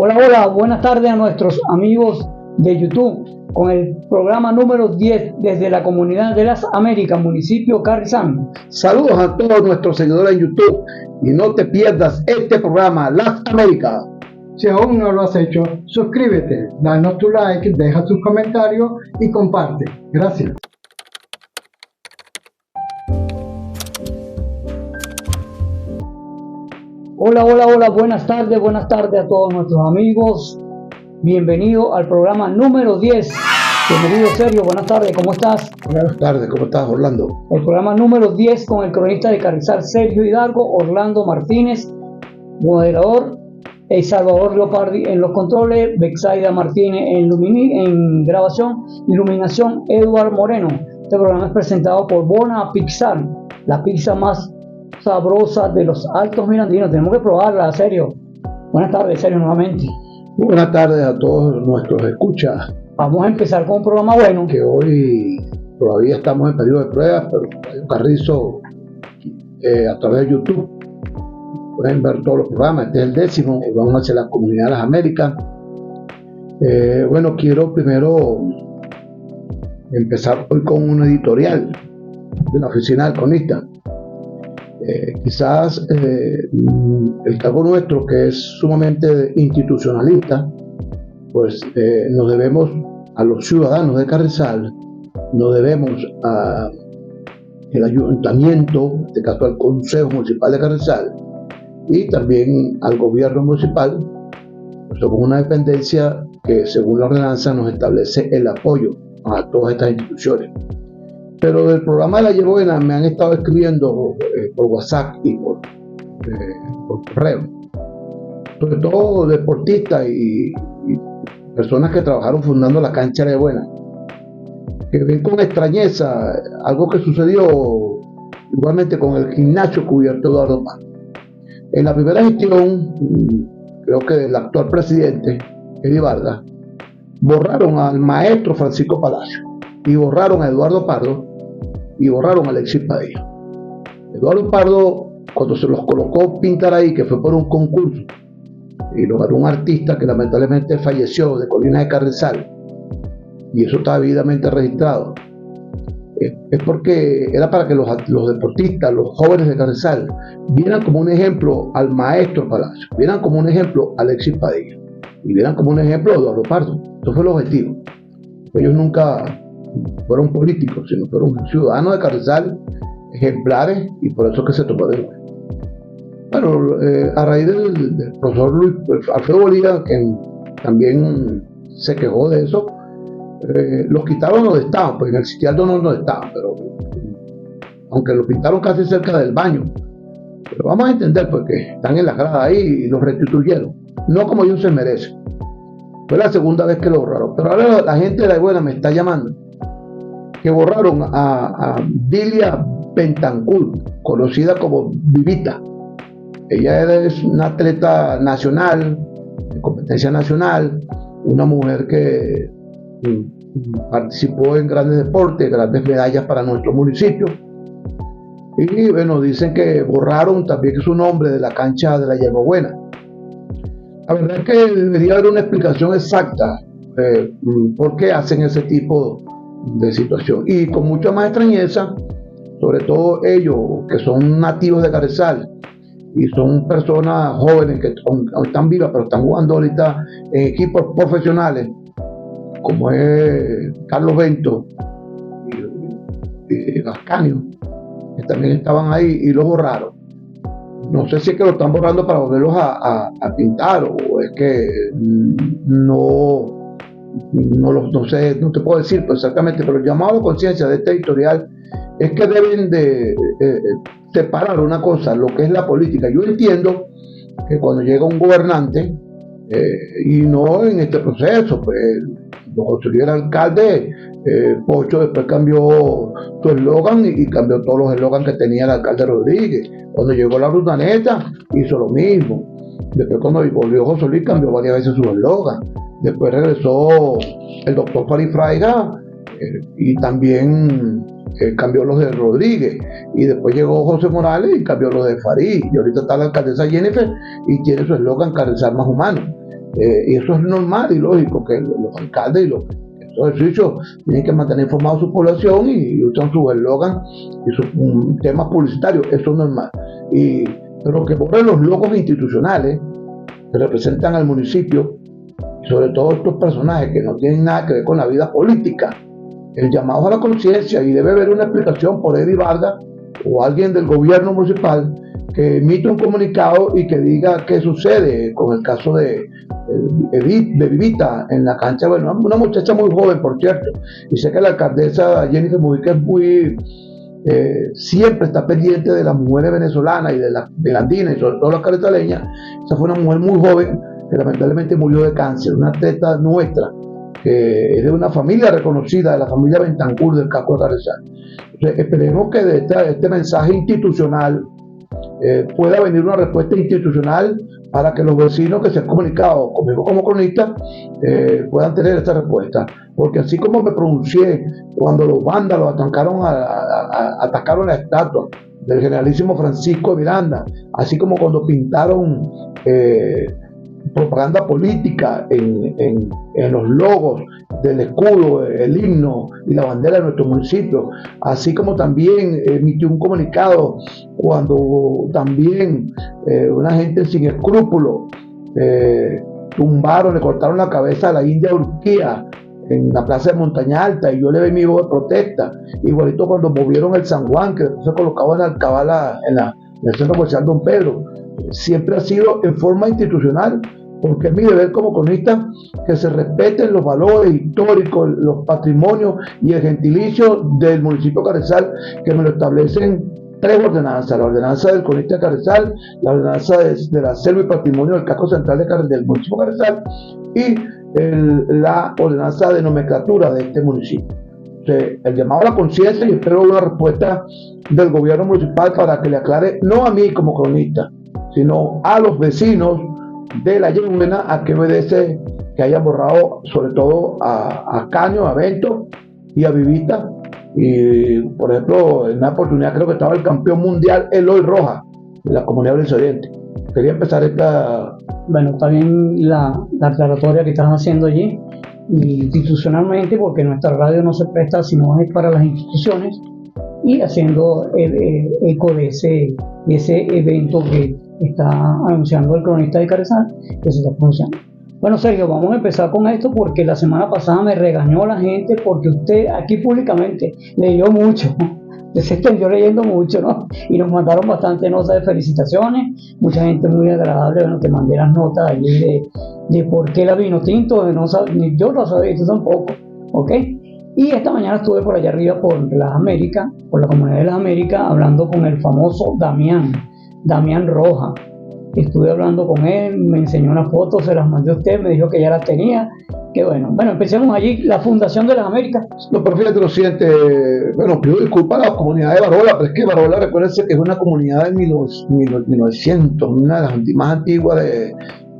Hola, hola, buenas tardes a nuestros amigos de YouTube con el programa número 10 desde la Comunidad de las Américas, municipio Carrizal. Saludos a todos nuestros seguidores en YouTube y no te pierdas este programa, Las Américas. Si aún no lo has hecho, suscríbete, danos tu like, deja tus comentarios y comparte. Gracias. Hola, hola, hola, buenas tardes a todos nuestros amigos. Bienvenido al programa número 10. Bienvenido, Sergio, buenas tardes, ¿cómo estás? Buenas tardes, ¿cómo estás, Orlando? El programa número 10 con el cronista de Carrizal, Sergio Hidalgo, Orlando Martínez, moderador, El Salvador Leopardi en los controles, Bexaida Martínez en grabación, iluminación, Eduard Moreno. Este programa es presentado por Bona Pizza, la pizza más sabrosa de los Altos Mirandinos. Tenemos que probarla, Sergio. Buenas tardes, Sergio, nuevamente. Buenas tardes a todos nuestros escuchas. Vamos a empezar con un programa bueno. Que hoy todavía estamos en periodo de pruebas, pero hay un Carrizo a través de YouTube. Pueden ver todos los programas. Este es el 10º. Vamos hacia la Comunidad de las Américas. Bueno, quiero primero empezar hoy con un editorial de la oficina del cronista. Quizás el cargo nuestro, que es sumamente institucionalista, pues nos debemos a los ciudadanos de Carrizal, nos debemos al ayuntamiento, en este caso al Consejo Municipal de Carrizal, y también al gobierno municipal. Pues somos una dependencia que, según la ordenanza, nos establece el apoyo a todas estas instituciones. Pero del programa de la Yebuena me han estado escribiendo por WhatsApp y por correo, sobre todo deportistas y personas que trabajaron fundando la cancha de Yebuena, que ven con extrañeza algo que sucedió igualmente con el gimnasio cubierto Eduardo Paz. En la primera gestión, creo que del actual presidente, Eddie Vargas, borraron al maestro Francisco Palacio y borraron a Eduardo Pardo y borraron a Alexis Padilla. Eduardo Pardo, cuando se los colocó pintar ahí, que fue por un concurso, y lo ganó un artista que lamentablemente falleció de Colina de Carrizal, y eso está debidamente registrado, es porque era para que los deportistas, los jóvenes de Carrizal, vieran como un ejemplo al maestro Palacio, vieran como un ejemplo a Alexis Padilla, y vieran como un ejemplo a Eduardo Pardo. Eso fue el objetivo. Ellos nunca fueron políticos, sino fueron ciudadanos de Carrizal, ejemplares, y por eso que se tomó de nuevo. Bueno, a raíz del profesor Luis Alfredo Bolívar, que también se quejó de eso, los quitaron donde estaban, pues en el sitial no estaban, pero aunque los pintaron casi cerca del baño, pero vamos a entender porque están en la grada ahí y los restituyeron, no como ellos se merecen. Fue la segunda vez que lo borraron, pero ahora la gente de la Buena me está llamando que borraron a Dilia Bentancur, conocida como Vivita. Ella es una atleta nacional, de competencia nacional, una mujer que participó en grandes deportes, grandes medallas para nuestro municipio. Y bueno, dicen que borraron también su nombre de la cancha de la Yebuena. La verdad es que debería haber una explicación exacta por qué hacen ese tipo de situación. Y con mucha más extrañeza, sobre todo ellos que son nativos de Carrizal y son personas jóvenes que están vivas, pero están jugando ahorita en equipos profesionales, como es Carlos Bento y Gascanio, que también estaban ahí y los borraron. No sé si es que lo están borrando para volverlos a pintar, o es que no sé, no te puedo decir exactamente, pero el llamado a conciencia de este editorial es que deben de separar una cosa, lo que es la política. Yo entiendo que cuando llega un gobernante, y no en este proceso, pues José Luis era alcalde, Pocho después cambió su eslogan y cambió todos los eslogans que tenía el alcalde Rodríguez. Cuando llegó la Rutaneta hizo lo mismo. Después cuando volvió José Luis cambió varias veces su eslogan. Después regresó el doctor Farid Fraiga y también cambió los de Rodríguez. Y después llegó José Morales y cambió los de Farid. Y ahorita está la alcaldesa Jennifer y tiene su eslogan Carrizal más humano. Y eso es normal y lógico, que los alcaldes y los ejercicios tienen que mantener informada a su población y usan su eslogan y sus temas publicitarios, eso es normal. Pero que borren los logos institucionales que representan al municipio, y sobre todo estos personajes que no tienen nada que ver con la vida política, el llamado a la conciencia, y debe haber una explicación por Eddie Vargas o alguien del gobierno municipal que emite un comunicado y que diga qué sucede con el caso de Vivita en la cancha. Bueno, una muchacha muy joven, por cierto, y sé que la alcaldesa Jennifer Mujica es muy siempre está pendiente de las mujeres venezolanas y de las andinas y sobre todo las carretaleñas. Esa fue una mujer muy joven que lamentablemente murió de cáncer, una atleta nuestra que es de una familia reconocida, de la familia Bentancur del Casco de Carrizal. Entonces, esperemos que de este mensaje institucional pueda venir una respuesta institucional para que los vecinos que se han comunicado conmigo como cronista puedan tener esta respuesta, porque así como me pronuncié cuando los vándalos atacaron la estatua del generalísimo Francisco de Miranda, así como cuando pintaron propaganda política en los logos del escudo, el himno y la bandera de nuestro municipio, así como también emitió un comunicado cuando también una gente sin escrúpulos tumbaron, le cortaron la cabeza a la India Urquía en la plaza de Montaña Alta, y yo le vi mi voz de protesta, igualito cuando movieron el San Juan, que después se colocaba en Alcabala, en el centro comercial Don Pedro. Siempre ha sido en forma institucional, porque es mi deber como cronista que se respeten los valores históricos, los patrimonios y el gentilicio del municipio de Carrizal, que me lo establecen 3 ordenanzas: la ordenanza del cronista de Carrizal, la ordenanza de la selva y patrimonio del casco central del municipio de Carrizal y la ordenanza de nomenclatura de este municipio. El llamado a la conciencia, y espero una respuesta del gobierno municipal para que le aclare, no a mí como cronista, sino a los vecinos de la Yegüena, a qué obedece que hayan borrado sobre todo a Caño, a Bento y a Vivita. Y por ejemplo, en una oportunidad creo que estaba el campeón mundial Eloy Rojas de la Comunidad del Oriente. Quería empezar esta... Bueno, está bien la aclaratoria que estás haciendo allí, institucionalmente, porque nuestra radio no se presta sino es para las instituciones, y haciendo eco de ese evento que está anunciando el cronista de Carrizal, que se está pronunciando. Bueno, Sergio, vamos a empezar con esto porque la semana pasada me regañó la gente porque usted aquí públicamente leyó mucho, se extendió leyendo mucho, ¿no? Y nos mandaron bastante notas de felicitaciones, mucha gente muy agradable. Bueno, te mandé las notas allí de por qué la vino tinto, ni yo lo sabía, tú tampoco, ¿ok? Y esta mañana estuve por allá arriba por las Américas, por la Comunidad de las Américas, hablando con el famoso Damián Rojas. Estuve hablando con él, me enseñó una foto, se las mandé a usted, me dijo que ya las tenía. Que bueno, empecemos allí, la Fundación de las Américas. No, pero fíjate lo siguiente, bueno, pido disculpas a la comunidad de Barola, pero es que Barola, recuérdense que es una comunidad de 1900, una de las más antiguas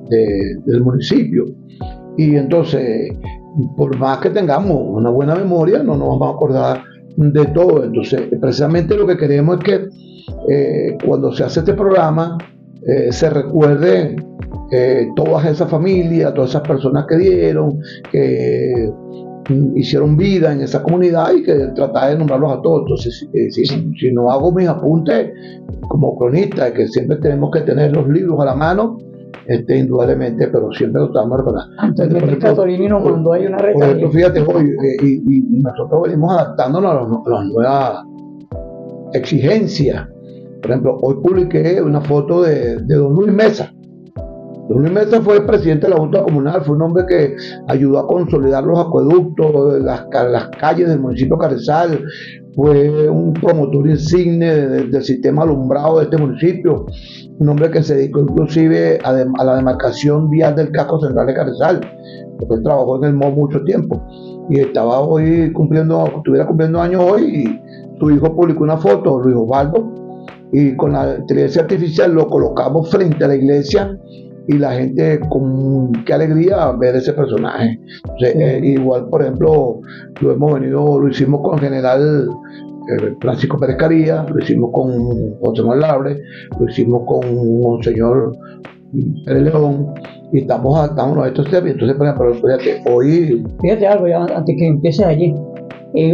del municipio. Y entonces, por más que tengamos una buena memoria, no nos vamos a acordar de todo. Entonces, precisamente lo que queremos es que cuando se hace este programa, se recuerde todas esas familias, todas esas personas que dieron, que hicieron vida en esa comunidad, y que tratar de nombrarlos a todos. Entonces, si no hago mis apuntes como cronista, que siempre tenemos que tener los libros a la mano, indudablemente, pero siempre lo estamos recordando. Antes Catolini nos mandó ahí una receta. Por ejemplo, fíjate, hoy, y nosotros venimos adaptándonos a las nuevas exigencias. Por ejemplo, hoy publiqué una foto de don Luis Mesa. Don Luis Mesa fue el presidente de la Junta Comunal, fue un hombre que ayudó a consolidar los acueductos, las calles del municipio de Carrizal, fue un promotor insigne del sistema alumbrado de este municipio, un hombre que se dedicó inclusive a la demarcación vial del casco central de Carrizal, porque él trabajó en el MOB mucho tiempo, y estuviera cumpliendo años hoy, y su hijo publicó una foto, Luis Osvaldo, y con la inteligencia artificial lo colocamos frente a la iglesia, y la gente con qué alegría ver ese personaje. Entonces, igual, por ejemplo, lo hicimos con el general Francisco Pérez Caría, lo hicimos con José Manuel Labre, lo hicimos con Monseñor Pérez León, y estamos adaptándonos a estos temas. Entonces, por ejemplo, hoy... Fíjate algo, ya antes que empieces allí.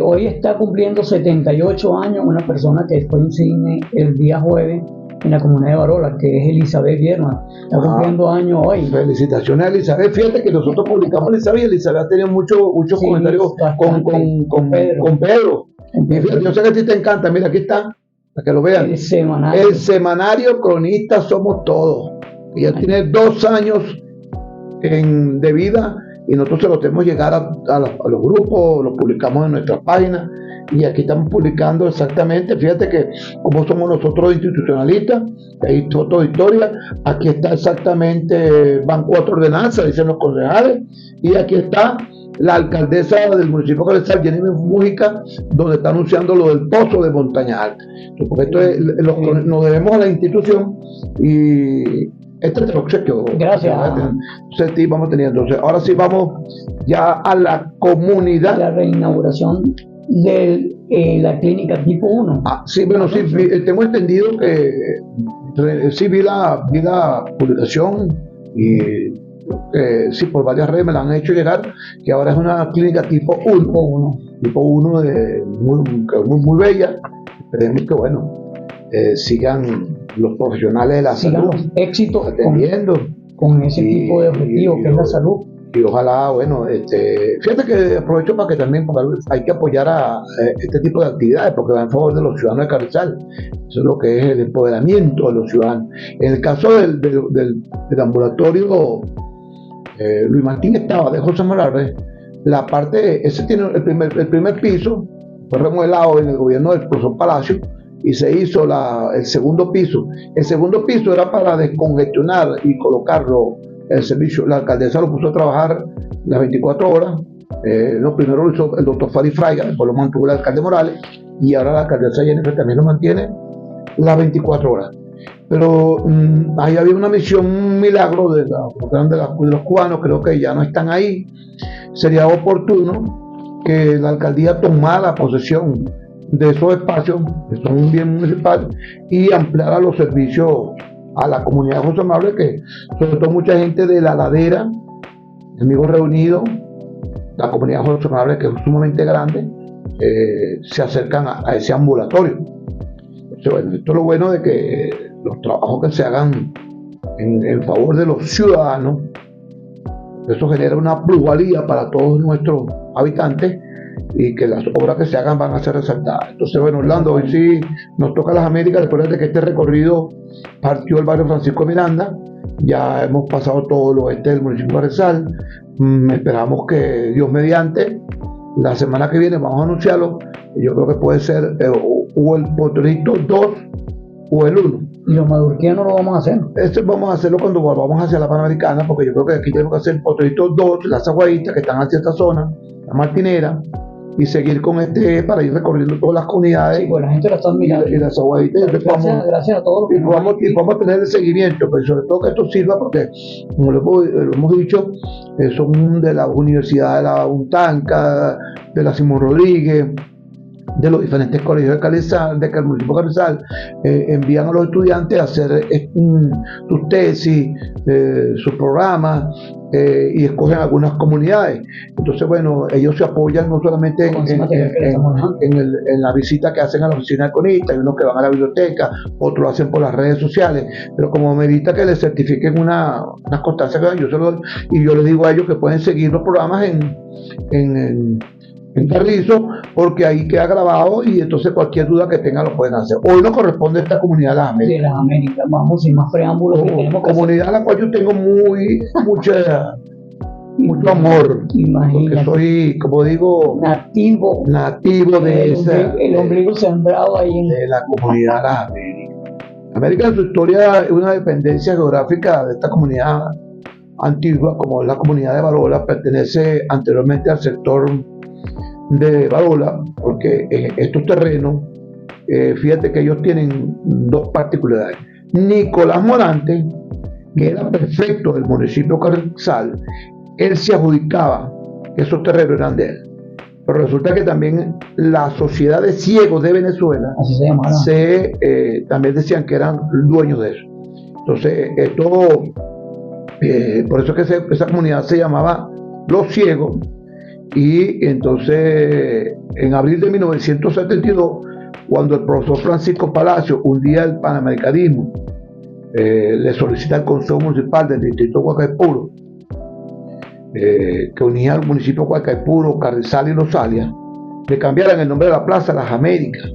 Hoy está cumpliendo 78 años una persona que fue insigne el día jueves en la comunidad de Barola, que es Elizabeth Vierma. Está cumpliendo años hoy. Felicitaciones a Elizabeth. Fíjate que nosotros publicamos a Elizabeth y Elizabeth ha tenido muchos sí, comentarios con Pedro. Y fíjate, yo sé que a ti te encanta. Mira, aquí está, para que lo vean. El semanario Cronista Somos Todos. Ella tiene 2 años de vida y nosotros se lo tenemos llegar a los grupos, lo publicamos en nuestras páginas y aquí estamos publicando exactamente. Fíjate que como somos nosotros institucionalistas, hay foto de historia, aquí está exactamente, van 4 ordenanzas, dicen los concejales, y aquí está la alcaldesa del municipio de Carrizal, Jenny Mújica, donde está anunciando lo del pozo de Montaña Alta. Porque esto es, nos debemos a la institución y este te lo obsequio. Gracias. Entonces sí, vamos teniendo. Entonces, ahora sí vamos ya a la comunidad. La reinauguración de la clínica tipo 1. Sí, bueno, sí, tengo entendido que sí vi la publicación y sí, por varias redes me la han hecho llegar, que ahora es una clínica tipo 1. Tipo 1 muy bella. Esperemos que, bueno, sigan los profesionales de la salud éxito atendiendo con ese tipo de objetivo que es la salud. Y ojalá, bueno, fíjate que aprovecho para que también hay que apoyar a este tipo de actividades porque va en favor de los ciudadanos de Carrizal. Eso es lo que es el empoderamiento de los ciudadanos. En el caso del ambulatorio Luis Martín estaba de José Morales, la parte, ese tiene el primer piso, fue remodelado en el gobierno del profesor Palacio y se hizo el segundo piso. El segundo piso era para descongestionar y colocarlo, el servicio, la alcaldesa lo puso a trabajar las 24 horas. Lo primero lo hizo el doctor Fadi Fraiga, después lo mantuvo el alcalde Morales y ahora la alcaldesa Jennifer también lo mantiene las 24 horas. Pero ahí había una misión, un milagro de los cubanos, creo que ya no están ahí. Sería oportuno que la alcaldía tomara posesión de esos espacios, que son un bien municipal, y ampliara los servicios a la comunidad de José Amable, que sobre todo mucha gente de la ladera, Amigos Reunidos, la comunidad de José Amable, que es sumamente grande, se acercan a ese ambulatorio. Entonces, bueno, esto es lo bueno de que los trabajos que se hagan en favor de los ciudadanos, eso genera una plusvalía para todos nuestros habitantes y que las obras que se hagan van a ser resaltadas. Entonces, bueno, Orlando, hoy sí nos toca las Américas, después de que este recorrido partió el barrio Francisco Miranda, ya hemos pasado todo el oeste del municipio de Carrizal. Esperamos que Dios mediante, la semana que viene vamos a anunciarlo. Yo creo que puede ser o el Potorito 2 o el 1. ¿Y los madurquianos lo vamos a hacer? Vamos a hacerlo cuando volvamos hacia la Panamericana, porque yo creo que aquí tenemos que hacer el Potorito 2, las aguaditas que están hacia esta zona, la Martinera, y seguir con para ir recorriendo todas las comunidades. Sí, pues la gente la está mirando. Y las aguaditas. Gracias a todos los que vamos a tener el seguimiento, pero sobre todo que esto sirva porque, como lo hemos dicho, son de la Universidad de la Untanca, de la Simón Rodríguez, de los diferentes colegios de Carrizal, del municipio de Carrizal, envían a los estudiantes a hacer sus tesis, sus programas, y escogen algunas comunidades. Entonces, bueno, ellos se apoyan no solamente en la visita que hacen a la oficina de Conista, hay unos que van a la biblioteca, otros lo hacen por las redes sociales, pero como merita que les certifiquen unas constancias que yo se lo doy, y yo les digo a ellos que pueden seguir los programas en Carrizo, porque ahí queda grabado y entonces cualquier duda que tengan lo pueden hacer. Hoy nos corresponde a esta comunidad de las Américas. De las Américas, vamos sin más preámbulos. Comunidad a la cual yo tengo mucho amor. Imagínate. Porque soy, como digo, nativo de el ombligo sembrado ahí de la comunidad de las Américas. América en su historia es una dependencia geográfica de esta comunidad antigua, como es la comunidad de Barola, pertenece anteriormente al sector de Barola, porque estos terrenos, fíjate que ellos tienen dos particularidades. Nicolás Morante, que era prefecto del municipio de Carrizal, él se adjudicaba que esos terrenos eran de él. Pero resulta que también la Sociedad de Ciegos de Venezuela, así se llamaba, también decían que eran dueños de eso. Entonces, esto, por eso es que esa comunidad se llamaba Los Ciegos. Y entonces, en abril de 1972, cuando el profesor Francisco Palacio, un día el panamericanismo, le solicita al Consejo Municipal del Distrito Guacaipuro, que unía al municipio de Guacaipuro, Carrizal y Rosalia, le cambiaran el nombre de la plaza a Las Américas,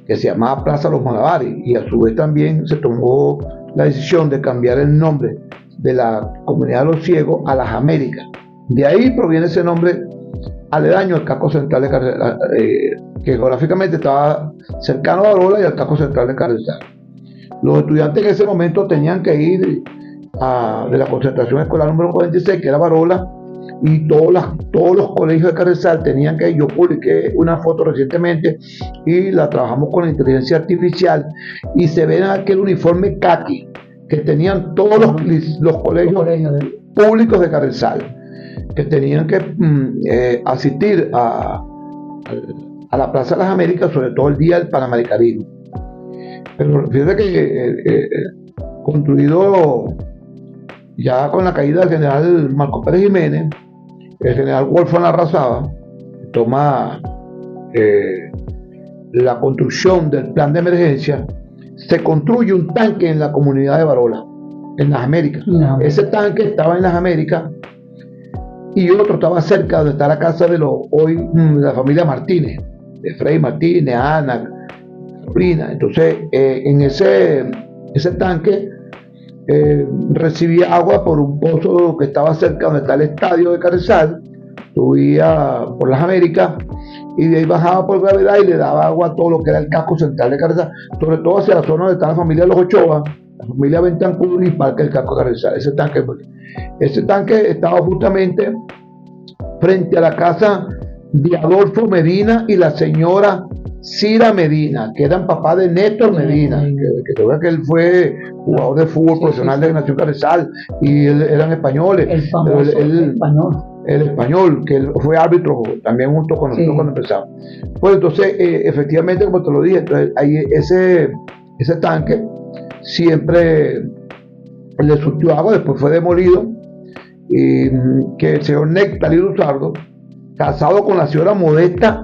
que se llamaba Plaza Los Malabares, y a su vez también se tomó la decisión de cambiar el nombre de la comunidad de Los Ciegos a Las Américas. De ahí proviene ese nombre aledaño al casco central de Carrizal, que geográficamente estaba cercano a Barola y al casco central de Carrizal. Los estudiantes en ese momento tenían que ir de la concentración escolar número 46, que era Barola, y todos los colegios de Carrizal tenían que ir. Yo publiqué una foto recientemente y la trabajamos con la inteligencia artificial, y se ve aquel uniforme caqui que tenían todos los colegios públicos de Carrizal, que tenían que asistir a la Plaza de las Américas, sobre todo el día del Panamericanismo. Pero fíjate que construido ya con la caída del general Marcos Pérez Jiménez, el general Wolfram Arrasaba toma la construcción del plan de emergencia. Se construye un tanque en la comunidad de Barola, en Las Américas. No. Ese tanque estaba en Las Américas y otro estaba cerca donde está la casa de la familia Martínez, de Freddy Martínez, Ana, Carolina. Entonces, en ese tanque recibía agua por un pozo que estaba cerca donde está el estadio de Carrizal, subía por Las Américas y de ahí bajaba por gravedad y le daba agua a todo lo que era el casco central de Carrizal, sobre todo hacia la zona donde está la familia de los Ochoa, la familia Bentancur y Parque del Casco de Carrizal. Ese tanque estaba justamente frente a la casa de Adolfo Medina y la señora Cira Medina, que eran papá de Néstor Medina, que creo que él fue jugador de fútbol profesional de Nación Carrizal, y eran españoles. El famoso español. El español, que él fue árbitro también junto con nosotros cuando empezamos. Pues entonces, efectivamente, como te lo dije, entonces, ahí ese tanque siempre le surtió agua, después fue demolido, y que el señor Néctar y Luzardo, casado con la señora Modesta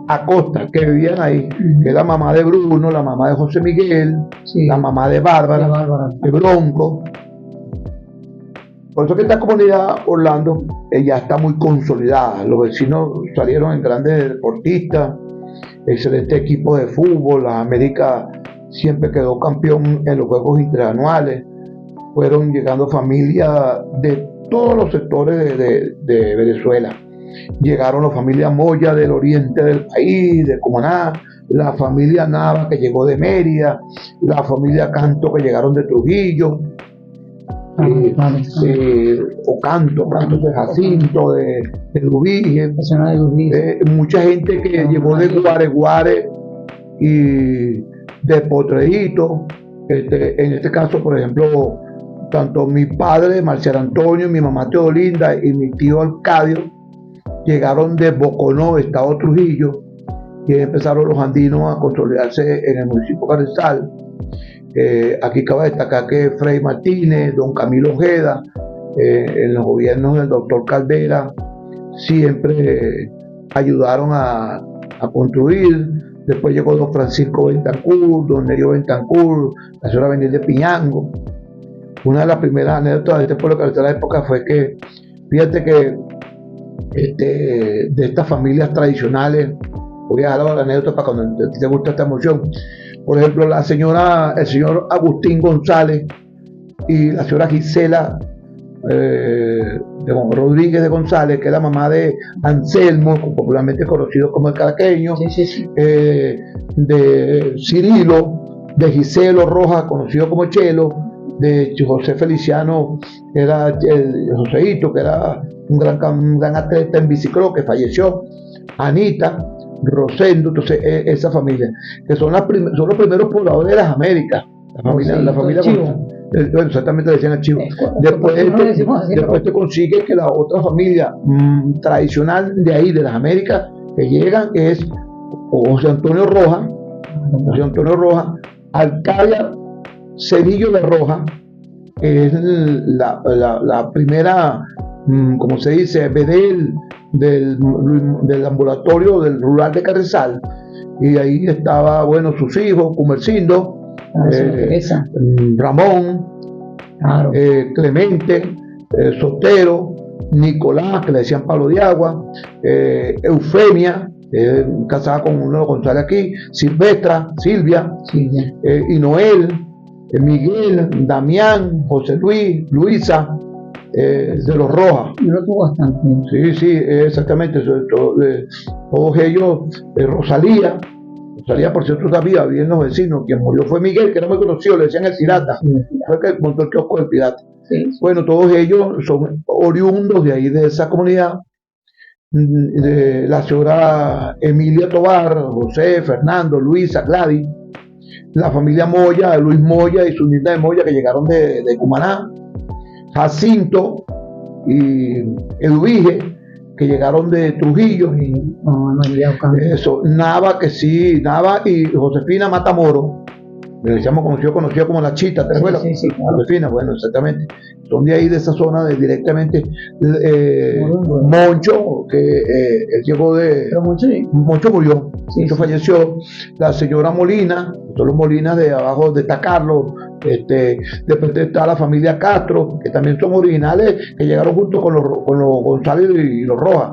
Acosta, que vivían ahí, que es la mamá de Bruno, la mamá de José Miguel, la mamá de Bárbara, de Bronco. Por eso que esta comunidad, Orlando, ya está muy consolidada. Los vecinos salieron en grandes deportistas, excelente equipo de fútbol. La América siempre quedó campeón en los juegos interanuales. Fueron llegando familias de todos los sectores de Venezuela. Llegaron la familia Moya del oriente del país, de Cumaná, la familia Nava que llegó de Mérida, la familia Canto que llegaron de Trujillo, o Canto de Jacinto, de Lubige, mucha gente que llegó de Guareguare y de Potreíto. En este caso, por ejemplo, tanto mi padre, Marcial Antonio, mi mamá Teodolinda y mi tío Arcadio llegaron de Boconó, estado Trujillo, y empezaron los andinos a consolidarse en el municipio de Carrizal. Aquí cabe destacar que Freddy Martínez, don Camilo Ojeda, en los gobiernos del doctor Caldera, siempre ayudaron a construir. Después llegó don Francisco Bentancur, don Nerio Bentancur, la señora Benil de Piñango. Una de las primeras anécdotas de este pueblo de Carrizal de la época fue que, fíjate que de estas familias tradicionales, voy a dar la anécdota para cuando te gusta esta emoción. Por ejemplo, el señor Agustín González y la señora Gisela Rodríguez de González, que es la mamá de Anselmo, popularmente conocido como el Caraqueño, de Cirilo, de Giselo Rojas, conocido como Chelo, de José Feliciano, que era Joseito, que era un gran atleta en bicicross, que falleció, Anita, Rosendo. Entonces esa familia, que son los primeros pobladores de las Américas, la familia exactamente decían el Chivo. Después te consigues que la otra familia tradicional de ahí, de las Américas, que llegan, que es José Antonio Rojas, Alcalde Cedillo de Roja, que es la primera, como se dice, bedel del ambulatorio del rural de Carrizal, y ahí estaba, bueno, sus hijos, Cumercindo, Ramón, claro. Clemente, Sotero, Nicolás, que le decían Pablo de Agua, Eufemia, casada con uno González aquí, Silvia, y Noel, Miguel, Damián, José Luis, Luisa, de los Rojas. Yo lo tuvo bastante. Sí, exactamente. Todos ellos, Rosalía, por cierto, sabía bien los vecinos. Quien murió fue Miguel, que era muy conocido, le decían el pirata. Fue el que montó el kiosco del pirata. Sí. Bueno, todos ellos son oriundos de ahí, de esa comunidad. De la señora Emilia Tobar, José, Fernando, Luisa, Gladys, la familia Moya, Luis Moya y su nieta de Moya, que llegaron de Cumaná, Jacinto y Eduvige, que llegaron de Trujillo, eso, Nava, Nava y Josefina Matamoro, le decíamos conocido como la Chita, ¿te acuerdas? Sí, claro. Josefina, bueno, exactamente. Son de ahí, de esa zona, directamente. Moncho, que él llegó de. Pero Moncho murió, Moncho falleció. La señora Molina, todos los Molinas de abajo de Tacarlo. Después está la familia Castro, que también son originales, que llegaron junto con los González y los Rojas,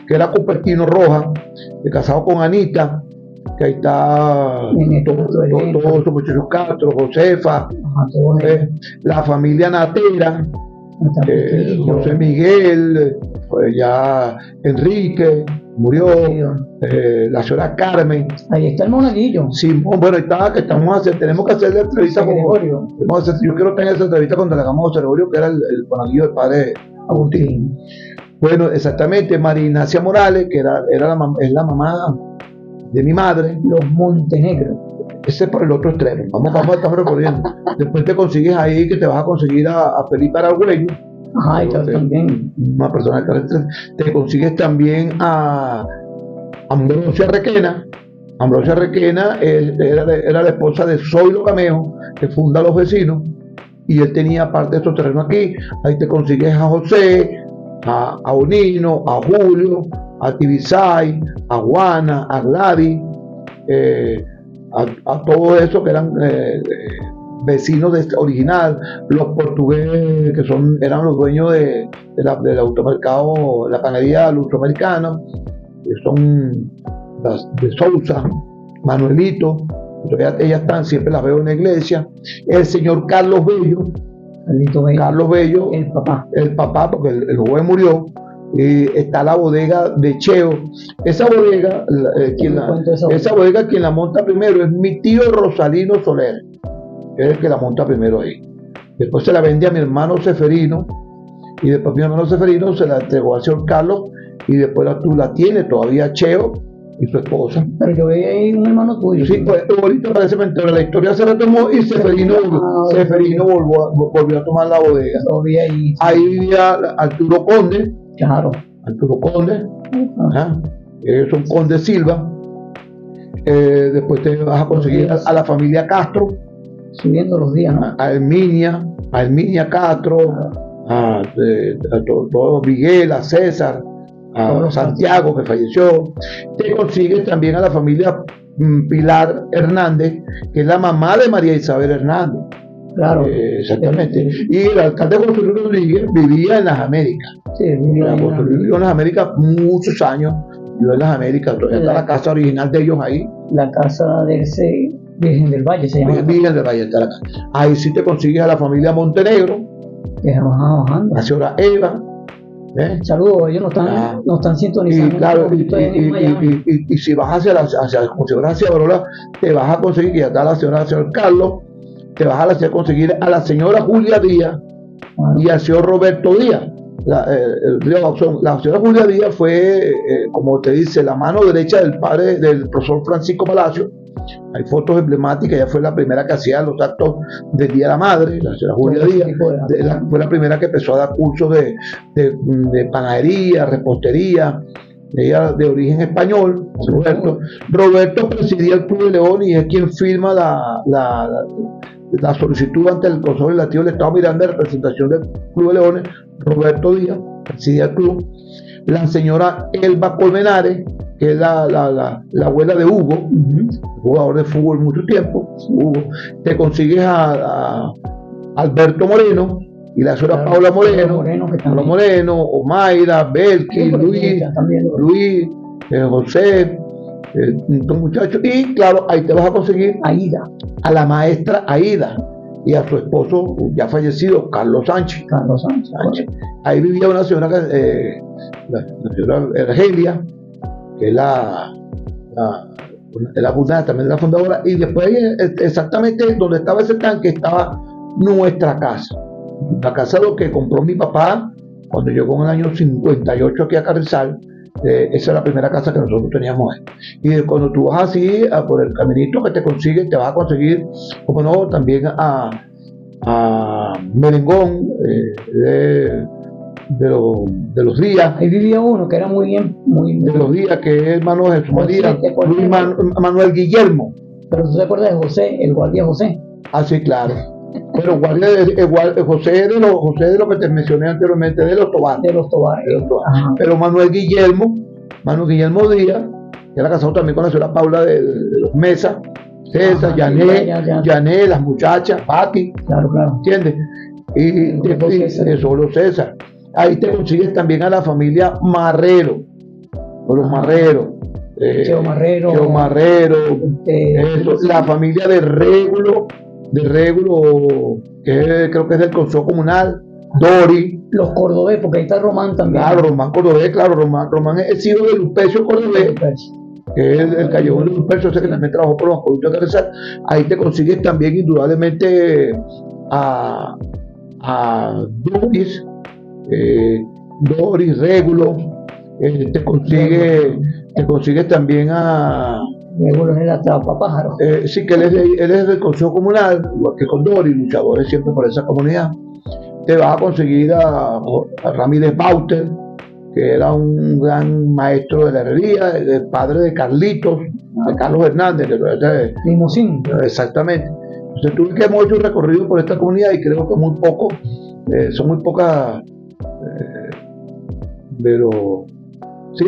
que era Cupertino Rojas, casado con Anita, que ahí está todos los muchachos Castro, Josefa, la familia Natera, José Miguel, ya Enrique murió, la señora Carmen. Ahí está el monaguillo. Sí, bueno, tenemos que hacer la entrevista con Gregorio. Yo quiero tener esa entrevista cuando le hagamos a José Gregorio, que era el monaguillo del padre Agustín. Bueno, exactamente, María Ignacia Morales, que es la mamá de mi madre. Los Montenegro. Ese es por el otro extremo. Vamos a estar recorriendo. Después te consigues ahí, que te vas a conseguir a Felipe Aragüello. Ajá, y también. Una persona que te consigues también a Ambrosia Requena. Ambrosia Requena era la esposa de Zoilo Camejo, que funda Los Vecinos, y él tenía parte de estos terrenos aquí. Ahí te consigues a José, a Onino, a Julio, a Tibisay, a Juana, a Gladys, a todo eso que eran vecinos original, los portugueses que eran los dueños del automercado, la panadería lusoamericana, que son las de Sousa, Manuelito, ellas están, siempre las veo en la iglesia. El señor Carlos Bello, el papá, porque el joven murió. Está la bodega de Cheo. Esa bodega, quien la monta primero es mi tío Rosalino Soler, es el que la monta primero ahí. Después se la vende a mi hermano Seferino, y después mi hermano Seferino se la entregó al señor Carlos, y después tú la tienes todavía Cheo y su esposa. Pero yo veía ahí un hermano tuyo. Sí, pues ahorita parece mentira, la historia se retomó y Seferino volvió a tomar la bodega. Ahí vivía Arturo Conde. Claro. Arturo Conde, es un Conde Silva. Después te vas a conseguir a la familia Castro, subiendo los días, ¿no? a Herminia Castro, a Miguel, a César, a Santiago, que falleció. Te consigues también a la familia Pilar Hernández, que es la mamá de María Isabel Hernández. Claro. Exactamente. Y el alcalde José Luis Rodríguez vivía en las Américas. Sí, vivió en las Américas muchos años. Vivió en las Américas. Todavía está la casa original de ellos ahí. La casa de ese Virgen del Valle se llama. Virgen del Valle está la casa. Ahí sí te consigues a la familia Montenegro. La señora Eva. Saludos, ellos no están sintonizando. Y claro, y si vas hacia Barola, te vas a conseguir, que ya está la señora Carlos, te vas a conseguir a la señora Julia Díaz y al señor Roberto Díaz. La señora Julia Díaz fue, como te dice, la mano derecha del padre del profesor Francisco Palacio. Hay fotos emblemáticas. Ella fue la primera que hacía los actos del Día de la Madre. La señora Julia Díaz fue la primera que empezó a dar cursos de panadería, repostería. Ella de origen español. Roberto presidía el Club de León y es quien firma la solicitud ante el Consejo Legislativo del Estado Miranda de representación del Club de Leones, Roberto Díaz, presidía el club, la señora Elba Colmenares, que es la abuela de Hugo, jugador de fútbol mucho tiempo, Hugo. Te consigues a Alberto Moreno y la señora Paula Moreno, Omaira, Belki, Luis, José, estos muchachos, y claro, ahí te vas a conseguir a la maestra Aida y a su esposo ya fallecido, Carlos Sánchez. Ahí vivía una señora, la señora Argelia, que es la fundadora, también la fundadora, y después exactamente donde estaba ese tanque estaba nuestra casa, la casa de lo que compró mi papá cuando llegó en el año 58 aquí a Carrizal. Esa es la primera casa que nosotros teníamos ahí. Y cuando tú vas así por el caminito que te consigues, te vas a conseguir, como no, también a Merengón, de los Díaz. Ahí vivía uno que era muy bien. De los Díaz, que es hermano de Jesús María, Luis Manuel Guillermo. Pero tú te acuerdas de José, el guardia José. Ah, sí, claro. Pero José de lo que te mencioné anteriormente, de los Tobares. Pero Manuel Guillermo Díaz, que era casado también con la señora Paula de los Mesa, César, Yané, las muchachas, Pati. Claro. ¿Entiendes? Y solo César. Ahí te consigues también a la familia Marrero, o los Marreros. Cheo Marrero. La familia de Régulo, que creo que es del Consejo Comunal, Dori. Los Cordobés, porque ahí está Román también. Claro, Román Cordobés, Román es hijo de Lupercio Cordobés, que es el callejón de Lupercio, ese que también trabajó por los productos de Carrizal. Ahí te consigues también indudablemente a Doris, Régulo, te consigues también a Régulo es la Trapapájaro. Sí, que él es del Consejo Comunal, igual que con Doris, luchadores siempre por esa comunidad. Te vas a conseguir a Ramírez Bauter, que era un gran maestro de la herrería, el padre de Carlitos, de Carlos Hernández, que Limosín. Exactamente. Entonces tuve que hemos hecho un recorrido por esta comunidad y creo que son muy pocas, pero sí,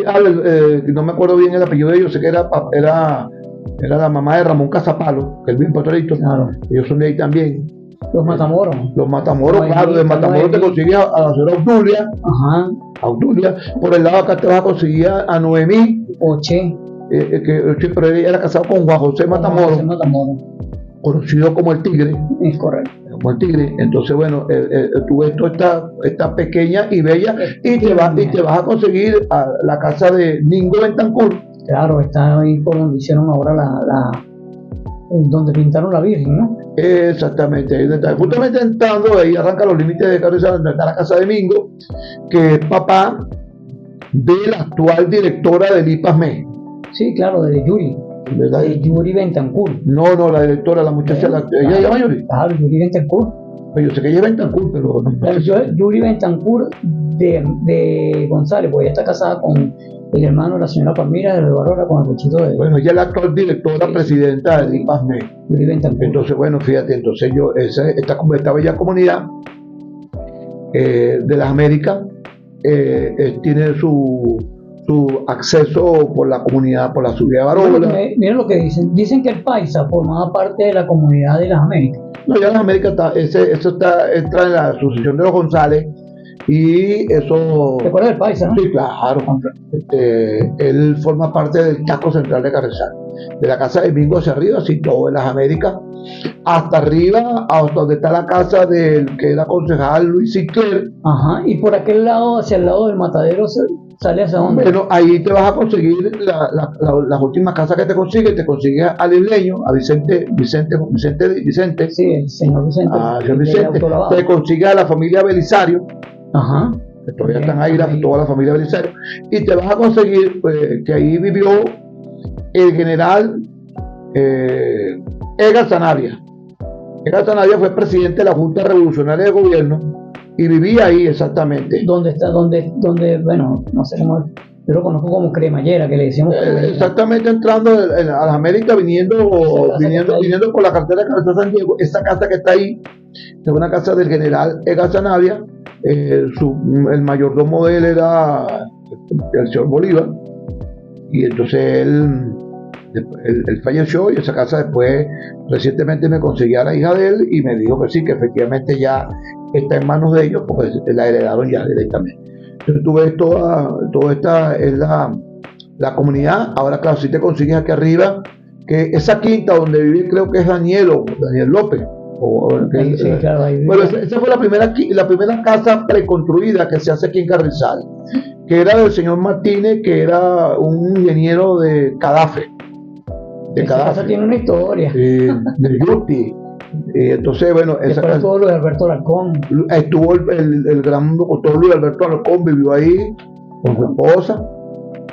no me acuerdo bien el apellido de ellos, sé que era la mamá de Ramón Casapalo, que es bien patrolito. Claro. Ellos son de ahí también. Los Matamoros, claro, de Matamoros te consigues a la señora Obdulia. Por el lado acá te vas a conseguir a Noemí Oche, pero ella era casado con Juan José Matamoros, conocido como el Tigre. Es correcto. Como el Tigre. Entonces, bueno, tú ves toda esta pequeña y bella, y te vas a conseguir a la casa de Ningo Bentancur. Claro, está ahí por donde hicieron ahora donde pintaron la Virgen, ¿no? Exactamente, justamente entrando ahí arranca los límites de Carrizal, donde está la casa de Mingo, que es papá de la actual directora del IPASME. Sí, claro, de Yuri. ¿Verdad? De Yuri Bentancur. No, la directora, la muchacha, ella llama Yuri. Claro, Yuri Bentancur. Yo sé que ella es Bentancur, pero no. Yuri Bentancur de González, porque ella está casada con el hermano de la señora Palmira de Barora, con el cochito de... Bueno, ella es la actual directora presidenta del IPASME. Yuri Bentancur. Entonces, bueno, fíjate, esta bella comunidad de las Américas tiene su acceso por la comunidad, por la subida de Barora. Miren lo que dicen que el Paisa formaba parte de la comunidad de las Américas. No, ya las Américas entra en la sucesión de los González, y eso... ¿Te acuerdas del Paisa, no? Sí, claro. Él forma parte del casco central de Carrizal, de la casa de Mingo hacia arriba, así todo en las Américas, hasta arriba, hasta donde está la casa del que era concejal Luis Sinclair. Ajá, y por aquel lado, hacia el lado del matadero, ¿sale hacia dónde? Bueno, ahí te vas a conseguir las últimas casas que te consigues al isleño, a Vicente. Sí, el señor Vicente. Señor Vicente. Te consigues a la familia Belisario. Ajá. Que todavía están ahí, toda la familia Belisario. Y te vas a conseguir que ahí vivió el general Edgar Sanabria. Edgar Sanabria fue presidente de la Junta Revolucionaria de Gobierno y vivía ahí exactamente. ¿Dónde está? Bueno, no sé cómo Yo lo conozco como cremallera, que le decíamos cremallera. Exactamente, entrando a las Américas, viniendo por la carretera de Carretera San Diego. Esa casa que está ahí es una casa del general Edgar Zanavia. El mayordomo de él era el señor Bolívar, y entonces él falleció, y esa casa después recientemente me conseguí a la hija de él y me dijo que sí, que efectivamente ya está en manos de ellos, porque la heredaron ya directamente. Entonces tú ves toda esta es la comunidad. Ahora claro, si te consigues aquí arriba, que esa quinta donde vive, creo que es Daniel López. Sí, claro, bueno, esa fue la primera casa preconstruida que se hace aquí en Carrizal, que era del señor Martínez, que era un ingeniero de Cadafe. Esa casa tiene una historia. De Yuti. Entonces, bueno, esa casa, estuvo Luis Alberto Alarcón. Estuvo el gran doctor Luis Alberto Alarcón, vivió ahí con su esposa.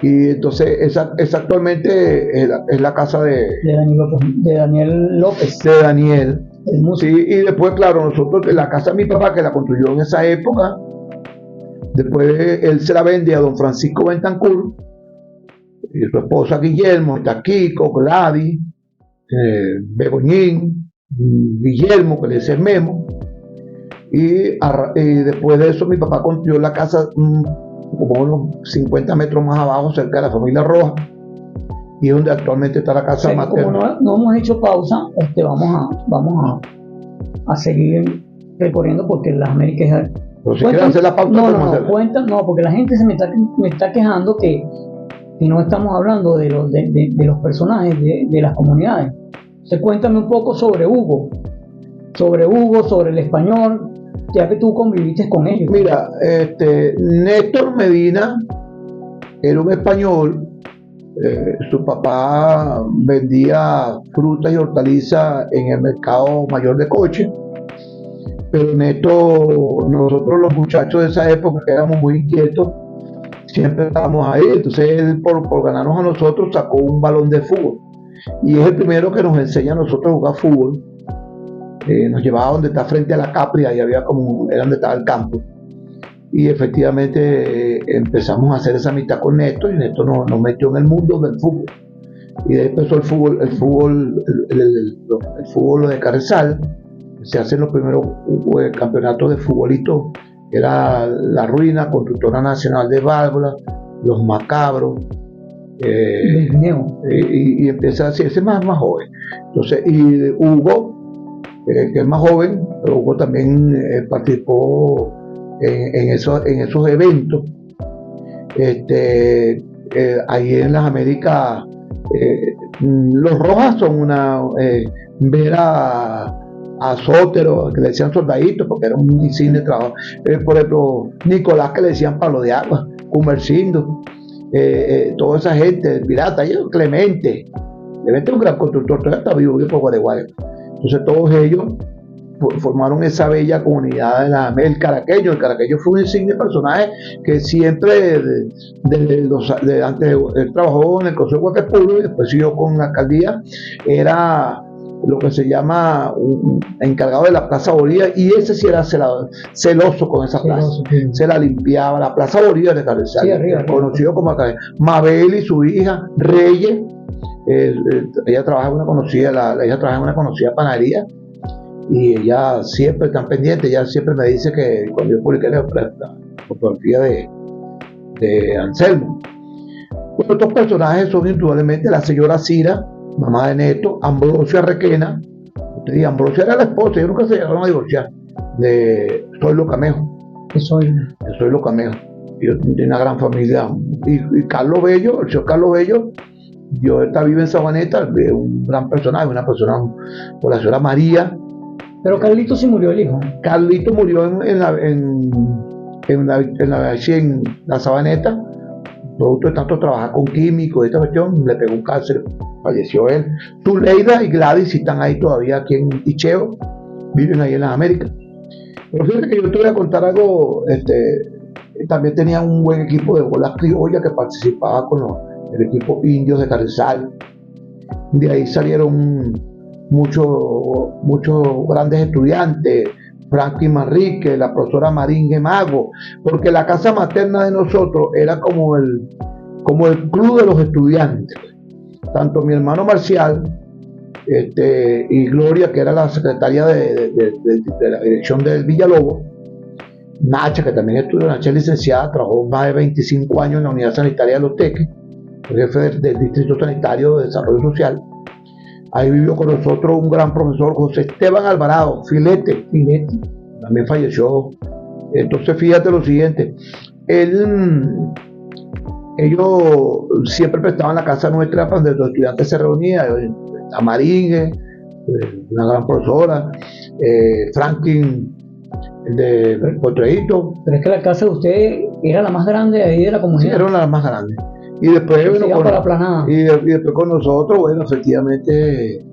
Y entonces esa actualmente es la casa de Daniel López. De Daniel. Sí, y después, claro, nosotros, la casa de mi papá, que la construyó en esa época, después él se la vende a don Francisco Bentancur, y su esposa Guillermo, está Kiko, Gladys, Begoñín, Guillermo, que le dice Memo, y después de eso mi papá construyó la casa como unos 50 metros más abajo, cerca de la familia Roja, y es donde actualmente está la casa materna. Como no hemos hecho pausa, vamos a seguir recorriendo, porque las Américas... Pero si quieren hacer la pausa, no, porque la gente me está quejando que no estamos hablando de los personajes de las comunidades. Entonces cuéntame un poco sobre Hugo, sobre el español, ya que tú conviviste con ellos. Mira, Néstor Medina era un español. Su papá vendía frutas y hortalizas en el mercado mayor de Coche, pero nosotros los muchachos de esa época, que éramos muy inquietos, siempre estábamos ahí. Entonces él, por ganarnos a nosotros, sacó un balón de fútbol, y es el primero que nos enseña a nosotros a jugar fútbol. Nos llevaba donde está frente a la Capri, ahí había era donde estaba el campo, y efectivamente empezamos a hacer esa amistad con Néstor, y Néstor nos metió en el mundo del fútbol, y de ahí empezó el fútbol de Carrizal. Se hacen los primeros campeonatos de futbolitos, que era La Ruina, Constructora Nacional de Válvulas, Los Macabros, y empieza así, ese es más joven. Entonces, y Hugo, que es más joven, pero Hugo también participó en esos eventos. Ahí en las Américas, los Rojas son ver a Sótero, que le decían soldadito, porque era un insigne trabajo. Por ejemplo, Nicolás, que le decían palo de agua, Comercindo, toda esa gente, Pirata, Clemente es un gran constructor, todavía está vivo por Guareguay. Entonces todos ellos formaron esa bella comunidad el caraqueño. El caraqueño fue un insigne personaje que siempre, antes él trabajó en el Consejo de Guatepulo y después siguió con la alcaldía, era lo que se llama un encargado de la Plaza Bolívar, y ese sí era celoso con esa plaza. Se la limpiaba, la Plaza Bolívar de Carrizal, conocido como Mabel y su hija Reyes. Ella trabaja en una conocida panadería, y ella siempre está pendiente. Ella siempre me dice que cuando yo publiqué la fotografía de Anselmo. Bueno, estos personajes son indudablemente la señora Cira, mamá de Neto, Ambrosio Arrequena. Ambrosio era la esposa, yo nunca se llegaron a divorciar, de Zoilo Camejo. Zoilo Camejo. Yo tengo una gran familia. Y Carlos Bello, el señor Carlos Bello, vive en Sabaneta, un gran personaje, una persona por la señora María. Pero Carlito sí murió, el hijo. Carlito murió en la Sabaneta, producto de tanto trabajar con químicos, esta cuestión, le pegó un cáncer, falleció él. Tuleida y Gladys sí están ahí todavía aquí en Icheo, viven ahí en las Américas. Pero fíjate que yo te voy a contar algo. También tenía un buen equipo de bolas criollas que participaba con el equipo Indios de Carrizal. De ahí salieron muchos grandes estudiantes, Franklin Manrique, la profesora Marín Gemago, porque la casa materna de nosotros era como como el Club de los Estudiantes. Tanto mi hermano Marcial y Gloria, que era la secretaria de la dirección del Villalobos, Nacha, que también estudió, Nacha es licenciada, trabajó más de 25 años en la Unidad Sanitaria de Los Teques, jefe del Distrito Sanitario de Desarrollo Social. Ahí vivió con nosotros un gran profesor, José Esteban Alvarado, Filete, también falleció. Entonces fíjate lo siguiente, ellos siempre prestaban la casa nuestra donde los estudiantes se reunían, Amaringe, una gran profesora, Franklin de Potreíto. Pero es que la casa de usted era la más grande ahí de la comunidad. Sí, era una de las más grandes. Y después, después con nosotros, bueno, efectivamente,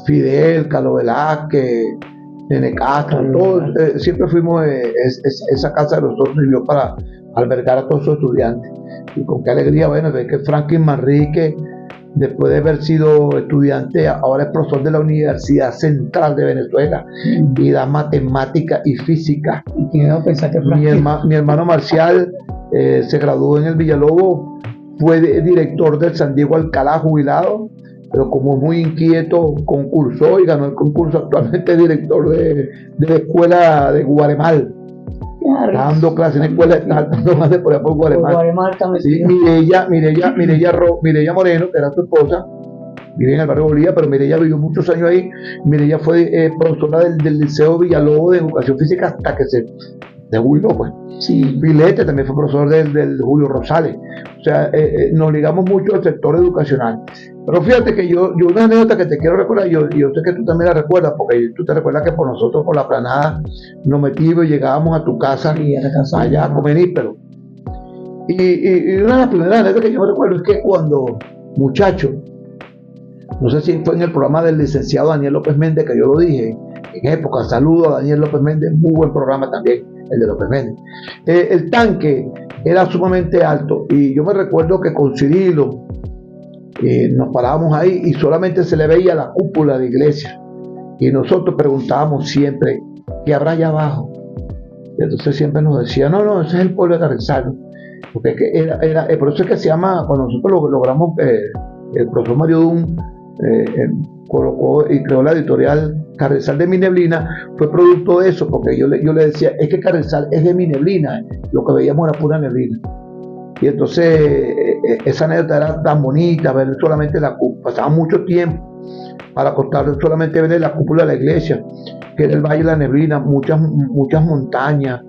Fidel, Carlos Velázquez, Nene Castro, todos, siempre fuimos, esa casa de nosotros sirvió para albergar a todos sus estudiantes. Y con qué alegría, bueno, ver que Franklin Manrique, después de haber sido estudiante, ahora es profesor de la Universidad Central de Venezuela y da matemática y física. ¿Y no pensar que mi hermano Marcial se graduó en el Villalobos, fue director del San Diego Alcalá, jubilado, pero como muy inquieto concursó y ganó el concurso. Actualmente es director de la escuela de Guaremal. Está dando clases en la escuela, está dando más de por allá por Guaremal. Sí, Mireya Moreno, que era su esposa, vive en el barrio Bolívar, pero Mireya vivió muchos años ahí. Mireya fue profesora del Liceo Villalobos de Educación Física hasta que se jubiló, pues. Sí. Filete también fue profesor del Julio Rosales. O sea, nos ligamos mucho al sector educacional. Pero fíjate que yo una anécdota que te quiero recordar, yo sé que tú también la recuerdas, porque tú te recuerdas que por nosotros, por la planada, nos metimos y llegábamos a tu casa, allá a comer níspero. Y una de las primeras anécdotas que yo me recuerdo es que cuando muchacho, no sé si fue en el programa del licenciado Daniel López Méndez, que yo lo dije, en época, saludo a Daniel López Méndez, muy buen programa también, el de López Méndez. El tanque era sumamente alto y yo me recuerdo que con Cirilo nos parábamos ahí y solamente se le veía la cúpula de iglesia y nosotros preguntábamos siempre ¿qué habrá allá abajo? Y entonces siempre nos decía no, ese es el pueblo de Carrizal, porque por eso es que se llama, cuando nosotros logramos, el profesor Mario Dun colocó y creó la editorial Carrizal de mi neblina, fue producto de eso, porque yo le decía, es que Carrizal es de mi neblina, lo que veíamos era pura neblina. Y entonces esa anécdota era tan bonita, ver solamente la cúpula, pasaba mucho tiempo para acostarse solamente ver la cúpula de la iglesia, que era el Valle de la Neblina, muchas montañas.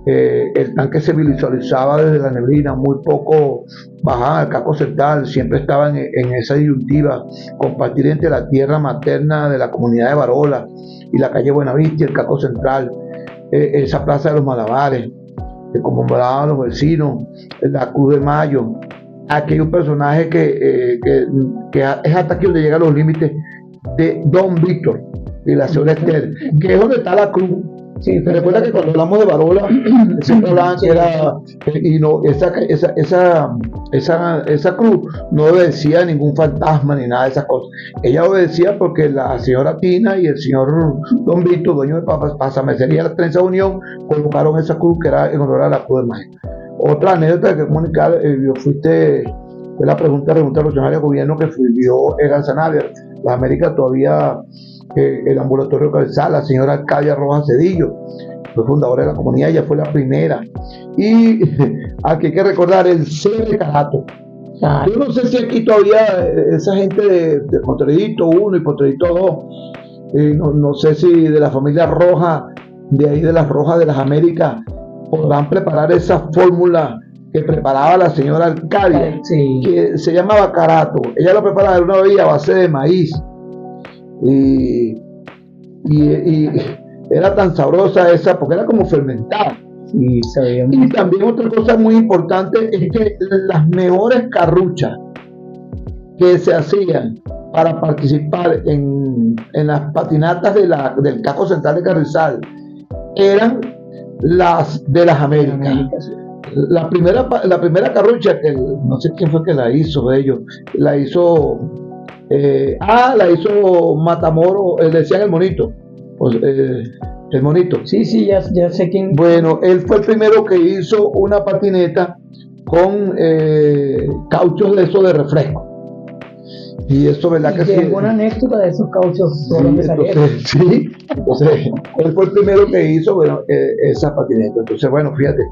El tanque se visualizaba desde la neblina, muy poco bajaba al casco central, siempre estaban en esa disyuntiva, compartir entre la tierra materna de la comunidad de Barola y la calle Buenavista y el casco central, esa plaza de los Malabares, que conmemoraban los vecinos, la Cruz de Mayo. Aquí hay un personaje que es hasta aquí donde llegan los límites de Don Víctor y la señora Esther, que es donde está la cruz. Sí, recuerda que cuando hablamos de Barola, siempre hablaban que era, y no, esa cruz no obedecía a ningún fantasma ni nada de esas cosas. Ella obedecía porque la señora Tina y el señor Don Víctor, dueño de Pasamecería La Trenza Unión, colocaron esa cruz que era en honor a la Cruz de Mayo. Otra anécdota que comunicar, fue la pregunta revolucionaria al gobierno que vivió Egan Sanabria. Las Américas todavía, el ambulatorio Carrizal, la señora Arcadia Rojas Cedillo, fue fundadora de la comunidad, ella fue la primera. Y aquí hay que recordar el C de Carato. Yo no sé si aquí todavía esa gente de Potreíto 1 y Potreíto 2, no sé si de la familia Roja, de ahí de las Rojas de las Américas, podrán preparar esa fórmula que preparaba la señora Arcadia, sí, que se llamaba Carato. Ella lo preparaba de una bebida a base de maíz y era tan sabrosa esa porque era como fermentada. Y también otra cosa muy importante es que las mejores carruchas que se hacían para participar en las patinatas del casco central de Carrizal eran las de las Américas. La primera carrucha, que no sé quién fue que la hizo de ellos, la hizo Matamoro, decían el Monito, el Monito. Sí, ya sé quién. Bueno, él fue el primero que hizo una patineta con cauchos de eso de refresco. Y eso, ¿verdad? Que sí. Una anécdota de esos cauchos. Entonces, él fue el primero que hizo, bueno, esa patineta. Entonces, bueno, fíjate,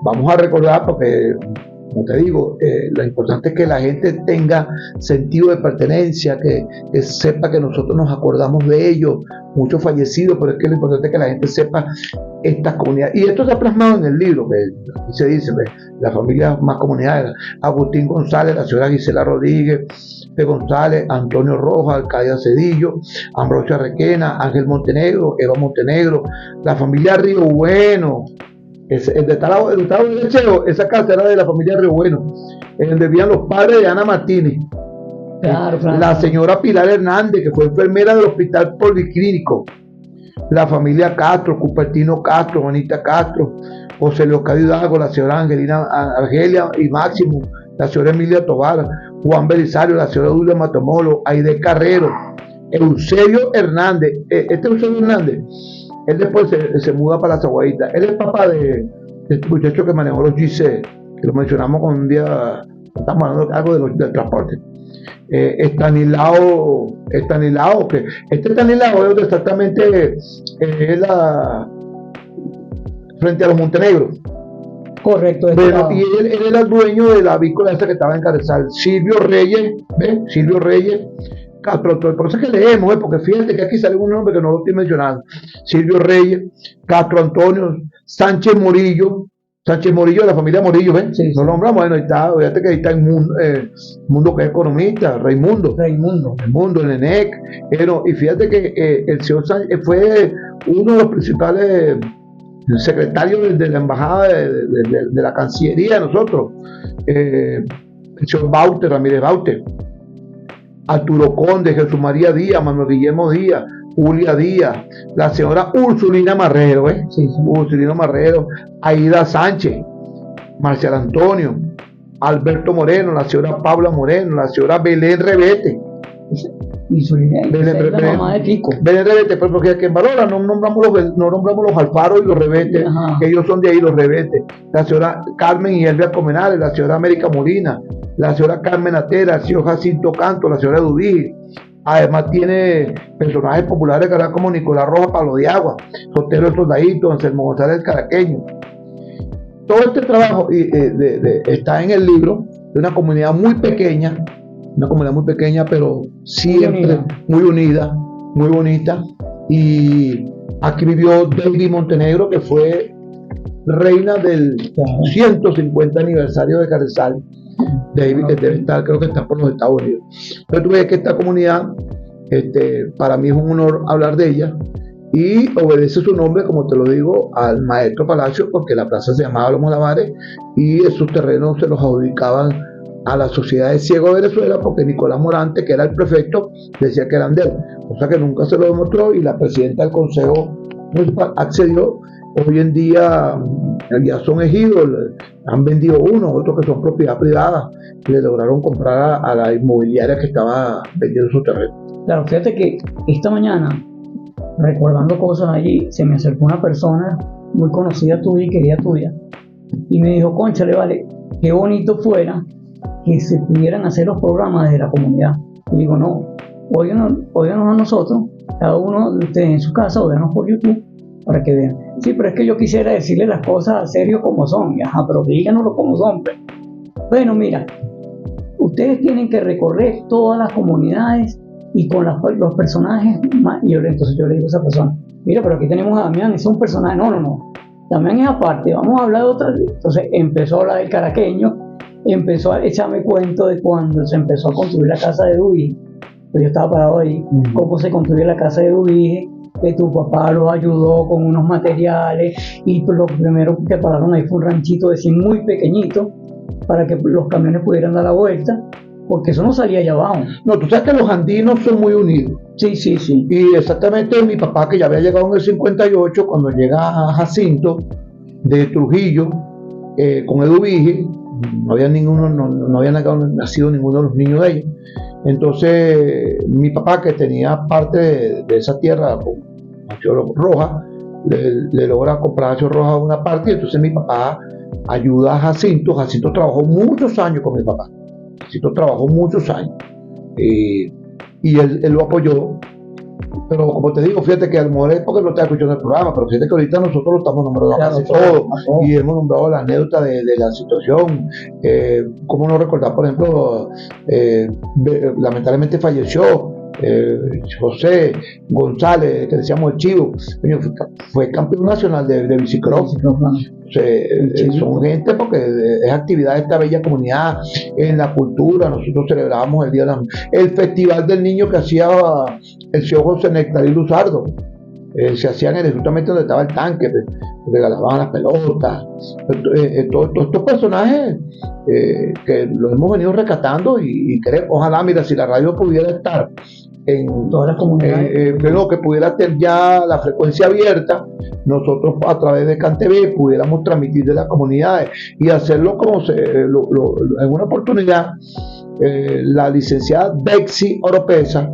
vamos a recordar porque, como te digo, lo importante es que la gente tenga sentido de pertenencia, que sepa que nosotros nos acordamos de ellos, muchos fallecidos, pero es que lo importante es que la gente sepa estas comunidades. Y esto está plasmado en el libro, que aquí se dice, la familia más comunidades: Agustín González, la señora Gisela Rodríguez, P. González, Antonio Rojas, Alcaide Cedillo, Ambrosio Requena, Ángel Montenegro, Eva Montenegro, la familia Río Bueno. El estado de Lecheo, esa casa era de la familia Río Bueno, en donde vivían los padres de Ana Martínez. Claro. La señora Pilar Hernández, que fue enfermera del hospital policlínico. La familia Castro, Cupertino Castro, Juanita Castro, José Leocadio Hidalgo, la señora Argelia y Máximo, la señora Emilia Tobar, Juan Belisario, la señora Dulce Matamolo, Aide Carrero, Eusebio Hernández. Este Eusebio Hernández, él después se muda para la Zaguayita. Él es papá de este muchacho que manejó los GC, que lo mencionamos con un día, estamos hablando algo del transporte. Estanislao, que este Estanislao es exactamente frente a los Montenegro. Correcto. Bueno, y él era el dueño de la avícola esa que estaba en Carrizal. Silvio Reyes, ¿ves? Silvio Reyes, Castro, por eso es que leemos, porque fíjate que aquí sale un nombre que no lo estoy mencionando. Silvio Reyes, Castro Antonio, Sánchez Morillo de la familia Morillo, ¿ven? Sí. No lo nombramos, bueno, ahí está, fíjate que ahí está Mundo, que es economista, Raimundo, el ENEC, y fíjate que el señor Sánchez fue uno de los principales secretarios de la embajada de la Cancillería de nosotros, el señor Ramírez Bauter, Arturo Conde, Jesús María Díaz, Manuel Guillermo Díaz, Julia Díaz, la señora Ursulina Marrero, Ursulina Marrero, Aida Sánchez, Marcial Antonio, Alberto Moreno, la señora Paula Moreno, la señora Belén Rebete. La mamá de Pico. Belén Rebete, pues, porque aquí en Valora no nombramos los Alfaro y los Rebete, que ellos son de ahí, los Rebete. La señora Carmen y Elvia Comenales, la señora América Molina, la señora Carmen Atera, el señor Jacinto Canto, la señora Dudí. Además tiene personajes populares que eran como Nicolás Rojas, Pablo de Agua, Sotero el Soldadito, Anselmo González el Caraqueño. Todo este trabajo está en el libro de una comunidad muy pequeña, pero siempre muy unida, muy bonita. Y aquí vivió David Montenegro, que fue reina del 150 aniversario de Carrizal. David, que debe estar, creo que está por los Estados Unidos. Pero tú ves que esta comunidad, para mí es un honor hablar de ella, y obedece su nombre, como te lo digo, al maestro Palacio, porque la plaza se llamaba Los Malabares y esos terrenos se los adjudicaban a la Sociedad de Ciegos de Venezuela, porque Nicolás Morante, que era el prefecto, decía que eran de él, o sea que nunca se lo demostró, y la presidenta del Consejo Municipal accedió. Hoy en día ya son ejidos, han vendido unos, otros que son propiedad privada, y le lograron comprar a la inmobiliaria que estaba vendiendo su terreno. Claro, fíjate que esta mañana, recordando cosas allí, se me acercó una persona muy conocida tuya y querida tuya, y me dijo: cónchale, vale, qué bonito fuera que se pudieran hacer los programas de la comunidad. Y digo: no, óiganos a nosotros, cada uno de ustedes en su casa, o véanos por YouTube, para que vean. Sí, pero es que yo quisiera decirle las cosas a serio como son. Ajá, pero díganoslo como son, pues. Bueno, mira, ustedes tienen que recorrer todas las comunidades y con los personajes mayores. Entonces yo le digo a esa persona: mira, pero aquí tenemos a Damián, es un personaje. No, Damián es aparte, vamos a hablar de otra. Entonces empezó a hablar del caraqueño, empezó a echarme cuento de cuando se empezó a construir la casa de Dubí. Pues yo estaba parado ahí, cómo se construyó la casa de Dubí, que tu papá los ayudó con unos materiales, y lo primero que pararon ahí fue un ranchito de zinc muy pequeñito para que los camiones pudieran dar la vuelta, porque eso no salía allá abajo. No, tú sabes que los andinos son muy unidos. Sí. Y exactamente mi papá, que ya había llegado en el 58, cuando llega a Jacinto de Trujillo, con Edu Vige, no había nacido ninguno de los niños de ellos. Entonces mi papá, que tenía parte de esa tierra con Roja, le logra comprar a Ciudad Roja una parte, y entonces mi papá ayuda a Jacinto. Jacinto trabajó muchos años con mi papá. Jacinto trabajó muchos años. Y él lo apoyó. Pero como te digo, fíjate que a lo mejor es porque no está escuchando el programa, pero fíjate que ahorita nosotros lo estamos nombrando Claro, casi todo. y hemos nombrado la anécdota de la situación. ¿Cómo no recordar, por ejemplo, lamentablemente falleció José González, que decíamos el Chivo, fue campeón nacional de bicicross. Son gente porque es actividad de esta bella comunidad en la cultura. Nosotros celebramos el festival del niño que hacía el señor José Nectarí Luzardo. Se hacían justamente donde estaba el tanque, regalaban las pelotas, todos estos personajes que los hemos venido rescatando y ojalá, mira, si la radio pudiera estar en todas las comunidades, que pudiera tener ya la frecuencia abierta, nosotros a través de CanTV pudiéramos transmitir de las comunidades y hacerlo como en una oportunidad. La licenciada Bexy Oropesa,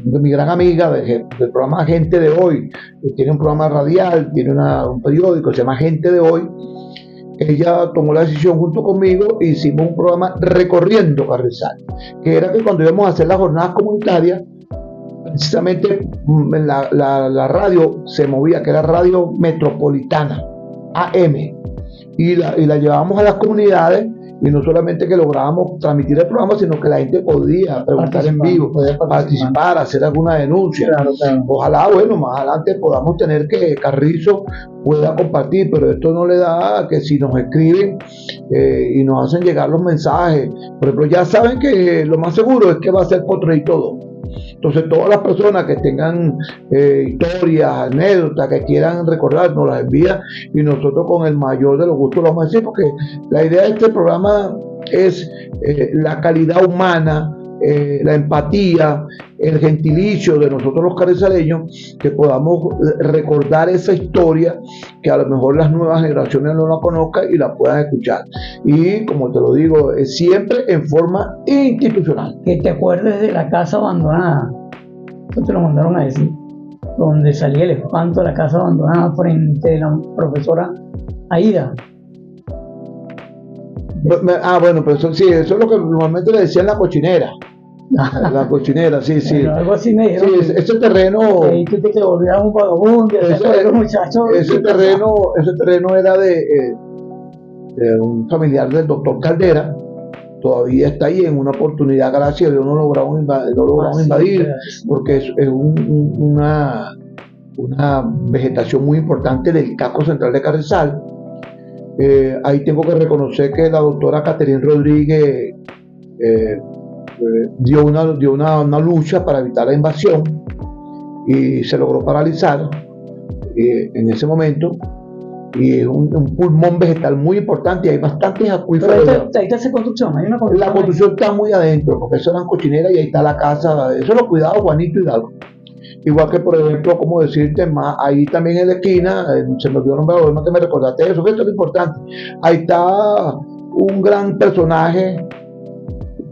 mi gran amiga del programa Gente de Hoy, tiene un programa radial, tiene un periódico, se llama Gente de Hoy. Ella tomó la decisión junto conmigo e hicimos un programa recorriendo Carrizal, que era que cuando íbamos a hacer las jornadas comunitarias, precisamente la radio se movía, que era Radio Metropolitana, AM, y la llevábamos a las comunidades. Y no solamente que lográbamos transmitir el programa, sino que la gente podía preguntar en vivo, participar, hacer alguna denuncia. Claro. Ojalá, bueno, más adelante podamos tener que Carrizo pueda compartir, pero esto no le da que si nos escriben y nos hacen llegar los mensajes, por ejemplo, ya saben que lo más seguro es que va a ser Potro y todo. Entonces todas las personas que tengan historias, anécdotas que quieran recordar, nos las envían y nosotros con el mayor de los gustos lo vamos a decir, porque la idea de este programa es la calidad humana, la empatía, el gentilicio de nosotros los carrizaleños, que podamos recordar esa historia que a lo mejor las nuevas generaciones no la conozcan y la puedan escuchar. Y como te lo digo, siempre en forma institucional. Que te acuerdes de la casa abandonada, eso te lo mandaron a decir, donde salía el espanto de la casa abandonada frente de la profesora Aida. Bueno, pero eso es lo que normalmente le decían la cochinera. La cochinera, sí. Bueno, algo así me dijeron. Sí, ese terreno. Y tú te volvías un vagabundo, Ese terreno era de un familiar del doctor Caldera. Todavía está ahí. En una oportunidad, gracias a Dios, no logramos invadir, porque es una vegetación muy importante del casco central de Carrizal. Ahí tengo que reconocer que la doctora Caterine Rodríguez dio una lucha para evitar la invasión y se logró paralizar en ese momento, y es un pulmón vegetal muy importante y hay bastantes acuíferos. Ahí está esa construcción, hay una construcción. La construcción está muy adentro, porque eso eran cochineras y ahí está la casa, eso lo cuidaba Juanito Hidalgo. Igual que, por ejemplo, como decirte, ahí también en la esquina, se me olvidó nombrar, no te me recordaste eso, que esto es lo importante. Ahí está un gran personaje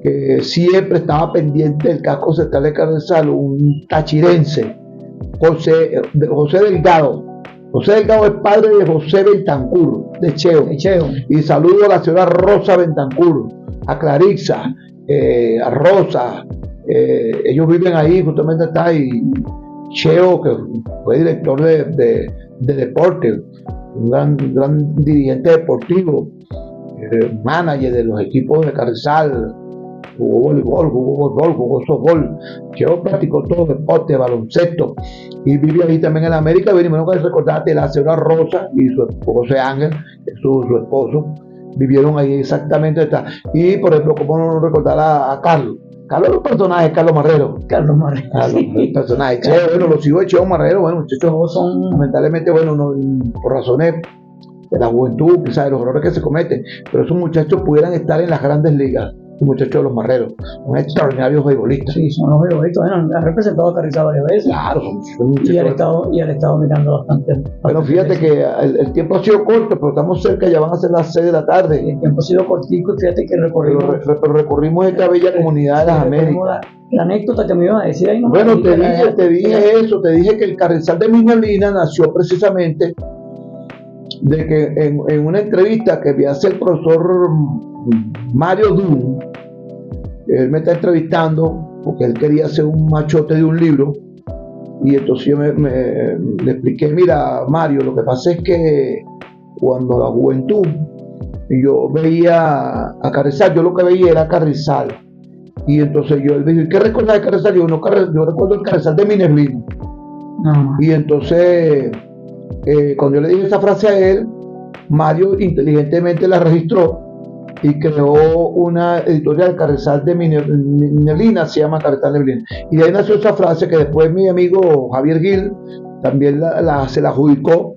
que siempre estaba pendiente del casco central de Carrizal, un tachirense, José Delgado. José Delgado es padre de José Bentancur, de Cheo. Y saludo a la señora Rosa Bentancur, a Clarissa, a Rosa. Ellos viven ahí, justamente está ahí Cheo, que fue director de deporte, un gran dirigente deportivo, manager de los equipos de Carrizal, jugó voleibol, jugó softball. Cheo practicó todo deporte, baloncesto, y vive ahí también en América. Venimos a recordarte la señora Rosa y su esposo Ángel, su esposo, vivieron ahí exactamente. Y por ejemplo, ¿cómo no recordar a Carlos? Carlos es un personaje, Carlos Marrero. El personaje. Cheo, bueno, los hijos de Cheo Marrero, bueno, muchachos son lamentablemente, bueno, por razones de la juventud, quizás de los errores que se cometen, pero esos muchachos pudieran estar en las grandes ligas. muchachos de los Marreros, son extraordinarios beisbolistas. Sí, son los beisbolistas. Bueno, han representado a Carrizal varias veces. Claro, son Y han estado mirando bastante. Bueno, fíjate que el tiempo ha sido corto, pero estamos cerca, ya van a ser las 6 de la tarde. El tiempo ha sido cortico y fíjate que Pero recorrimos esta bella comunidad de las Américas. La anécdota que me iba a decir ahí. Bueno, te dije que el Carrizal de Mis Neblinas nació precisamente de que en una entrevista que me hace el profesor Mario Dunn, él me está entrevistando porque él quería hacer un machote de un libro, y entonces yo le expliqué: mira, Mario, lo que pasa es que cuando la juventud yo veía a Carrizal, yo lo que veía era Carrizal. Y entonces él me dijo: ¿qué recuerdas de Carrizal? Yo recuerdo el Carrizal de Mis Neblinas. No. Y entonces, cuando yo le dije esa frase a él, Mario inteligentemente la registró y creó una editorial, Carrizal de Mis Neblinas, se llama Carrizal de Neblinas. Y de ahí nació esa frase que después mi amigo Javier Gil también se la adjudicó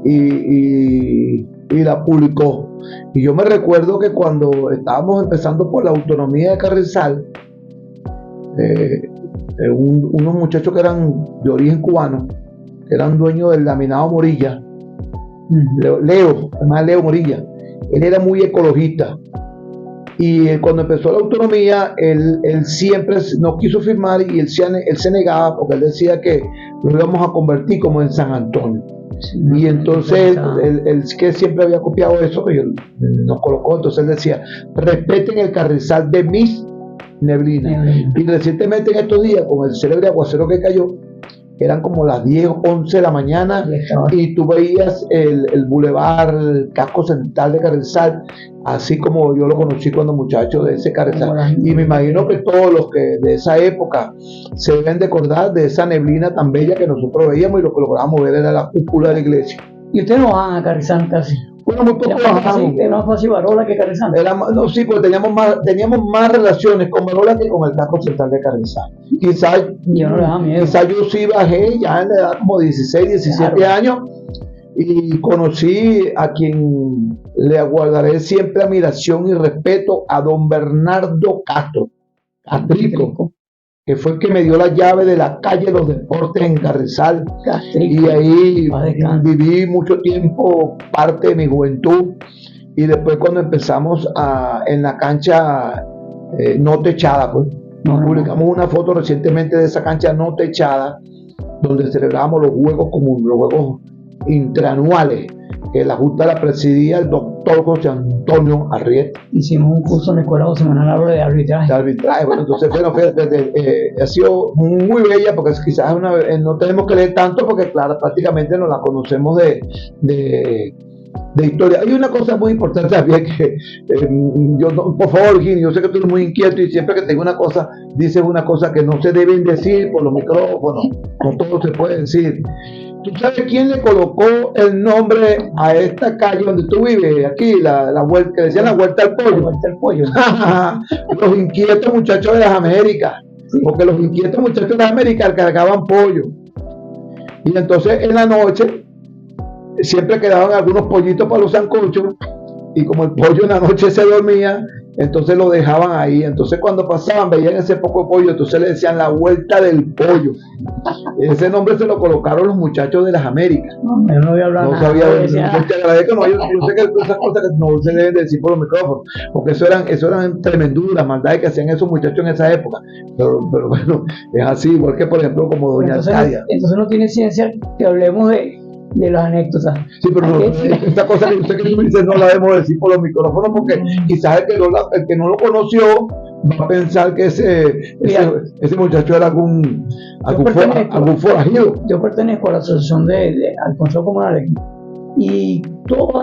y la publicó. Y yo me recuerdo que cuando estábamos empezando por la autonomía de Carrizal, unos muchachos que eran de origen cubano, que eran dueños del laminado Morilla, Leo Morilla, él era muy ecologista. Y cuando empezó la autonomía, él siempre no quiso firmar, y él se negaba porque él decía que lo íbamos a convertir como en San Antonio. Y entonces él que siempre había copiado eso, que nos colocó, entonces él decía: respeten el Carrizal de Mis Neblinas. Y recientemente, en estos días, con el célebre aguacero que cayó, eran como las 10 o 11 de la mañana, y tú veías el bulevar, el casco central de Carrizal, así como yo lo conocí cuando muchacho de ese Carrizal. Y me imagino que todos los que de esa época se deben de acordar de esa neblina tan bella que nosotros veíamos, y lo que lográbamos ver era la cúpula de la iglesia. ¿Y ustedes no van a Carrizal casi? Bueno, muy poco bajamos. Era más fácil Barola que Carrizal. No, sí, porque teníamos más relaciones con Barola que con el casco central de Carrizal. Quizás yo sí bajé ya en la edad como 16, 17 años, y conocí a quien le guardaré siempre admiración y respeto, a don Bernardo Castrico, que fue el que me dio la llave de la calle de los deportes en Carrizal. Y ahí viví mucho tiempo, parte de mi juventud. Y después, cuando empezamos en la cancha no techada, pues publicamos una foto recientemente de esa cancha no techada, donde celebramos los juegos comunes, los juegos intraanuales, que la Junta la presidía el doctor José Antonio Arrieta. Hicimos un curso en la Escuela José Manuel de arbitraje. Bueno, entonces, ha sido muy bella, porque quizás no tenemos que leer tanto, porque claro, prácticamente nos la conocemos de historia. Hay una cosa muy importante también que por favor, Gini, yo sé que tú eres muy inquieto, y siempre que tengo una cosa, dices una cosa que no se deben decir por los micrófonos, no todo se puede decir. ¿Tú sabes quién le colocó el nombre a esta calle donde tú vives? Aquí, la vuelta, que decían la Vuelta al Pollo. La Vuelta al Pollo. Los inquietos muchachos de las Américas. Sí. Porque los inquietos muchachos de las Américas cargaban pollo. Y entonces en la noche siempre quedaban algunos pollitos para los sancochos, y como el pollo en la noche se dormía, entonces lo dejaban ahí. Entonces cuando pasaban veían ese poco pollo, entonces le decían la Vuelta del Pollo. Ese nombre se lo colocaron los muchachos de las Américas. Yo no voy a hablar. No sabía. Yo te agradezco. No, yo sé que esas cosas que no se deben decir por los micrófonos, porque eso eran tremenduras maldades que hacían esos muchachos en esa época. Pero bueno, es así, igual que por ejemplo como doña Arcadia. Entonces no tiene ciencia que hablemos de las anécdotas. Sí, pero esta cosa que usted me dice no la debemos decir por los micrófonos, porque quizás el que no lo conoció va a pensar que ese muchacho era algún forajido. Yo pertenezco a la asociación al Consejo Comunal, y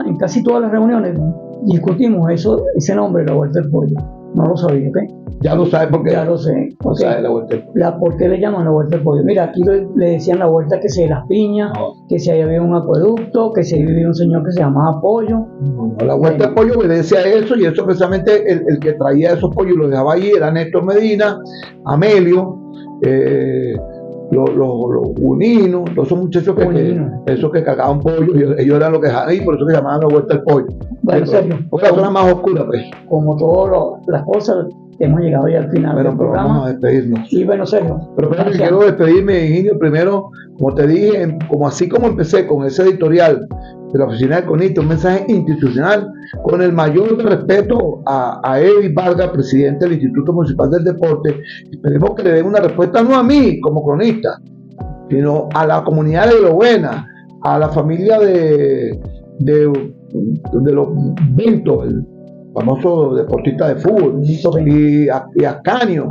en casi todas las reuniones discutimos ese nombre, la Vuelta del Pollo. No lo sabía, ¿ok? Ya lo sabes porque. Ya lo sé. No sabes la Vuelta del Pollo. ¿Por qué le llaman la Vuelta del Pollo? Mira, aquí le decían la vuelta que se de las piñas, que si ahí había un acueducto, que si ahí vivía un señor que se llamaba Pollo. No, la Vuelta del Pollo obedece a eso, y eso precisamente el que traía esos pollos y los dejaba allí era Néstor Medina, Amelio, los uninos, todos esos muchachos esos que cagaban pollo, ellos eran los que dejaban ahí, por eso que llamaban la vuelta del pollo. Bueno, Sergio, otra zona más oscura, pues. Como todas las cosas, hemos llegado ya al final del programa. Vamos a despedirnos. Y bueno, Sergio. Pero quiero despedirme, Higinio, primero, como te dije, así como empecé con ese editorial de la oficina del cronista, un mensaje institucional con el mayor respeto a Eddie Vargas, presidente del Instituto Municipal del Deporte. Esperemos que le den una respuesta no a mí como cronista, sino a la comunidad de Lobuena, a la familia de los Vinto, el famoso deportista de fútbol, y a Canio,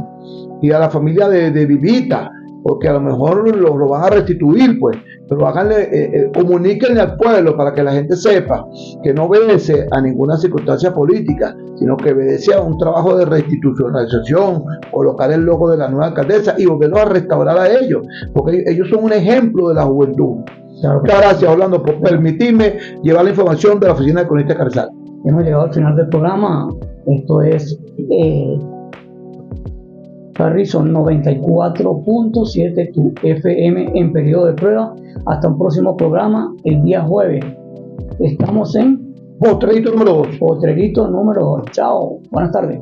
y a la familia de Vivita, porque a lo mejor lo van a restituir, pues, pero háganle, comuníquenle al pueblo para que la gente sepa que no obedece a ninguna circunstancia política, sino que obedece a un trabajo de restitucionalización, colocar el logo de la nueva alcaldesa y volverlos a restaurar a ellos, porque ellos son un ejemplo de la juventud. Claro. Muchas gracias, Orlando, por permitirme llevar la información de la oficina del cronista Carrizal. Hemos llegado al final del programa. Esto es Harrison 94.7 tu FM en periodo de prueba. Hasta un próximo programa el día jueves. Estamos en Potrerito número 2. Potrerito número 2. Chao. Buenas tardes.